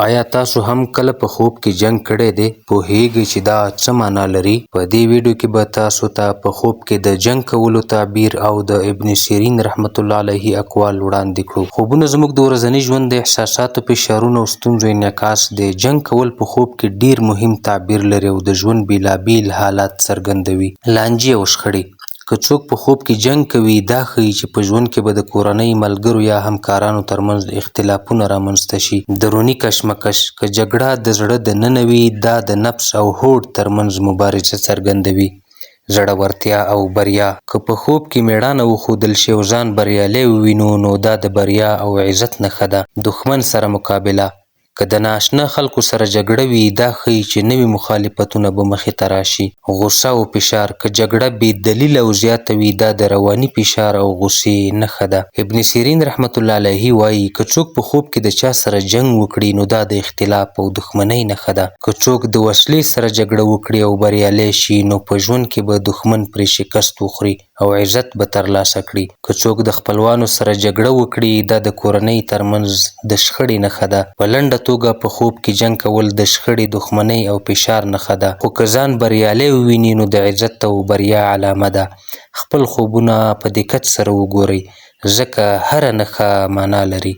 آیا تاسو هم کله په خوب کې جنګ کړی دی؟ پوهیږئ چې دا څه معنا لري؟ په دې ویډیو کې به تاسو ته په خوب کې د جنګ کولو تعبیر او د ابن سیرین رحمت الله علیه اقوال وړاندې کړو. خوبونه زموږ د ورځني ژوند د احساساتو، فشارونو او ستونزو انعکاس دی. جنګ کول په خوب کې ډیر مهم تعبیر لري او د ژوند بیلابیل حالات څرګندوي. لانجې او شخړې. که څوک په خوب کې جنګ کوي، دا ښیي چې په ژوند کې به د کورنۍ، ملګرو یا همکارانو ترمنځ اختلافونه رامنځته شي. دروني کشمکش. که جګړه د زړه دننه وي، دا د نفس او هوډ ترمنځ مبارزه څرګندوي. زړورتیا او بریا. که په خوب کې میړانه وښودل شي او ځان بریالی ووینو، نو دا د بریا او عزت نښه ده. دښمن سره مقابله. که د ناآشنا خلکو سره جګړه وي، دا ښیي چې نوي مخالفتونه به مخې ته راشي. غوسه او فشار. که جګړه بې دلیله او زیاته وي، دا د رواني فشار او غوسې نښه ده. ابن سیرین رحمت الله علیه وایي، که څوک په خوب کې د چا سره جنګ وکړي، نو دا د اختلاف او دښمنۍ نښه ده. که څوک د وسلې سره جګړه وکړي او بریالی شي، نو په ژوند کې به دښمن پرې شکست وخوري او عزت به ترلاسه کړي. که څوک د خپلوانو سره جګړه وکړي، دا د کورنۍ ترمنځ د شخړې نښه ده. په لنډه توګه په خوب کې جنګ کول د شخړې، دښمنۍ او فشار نښه ده. خو که ځان بریالی وویني، نو د عزت او بریا علامه ده. خپل خوبونه په دقت سره وګورئ، ځکه هره نښه معنا لري.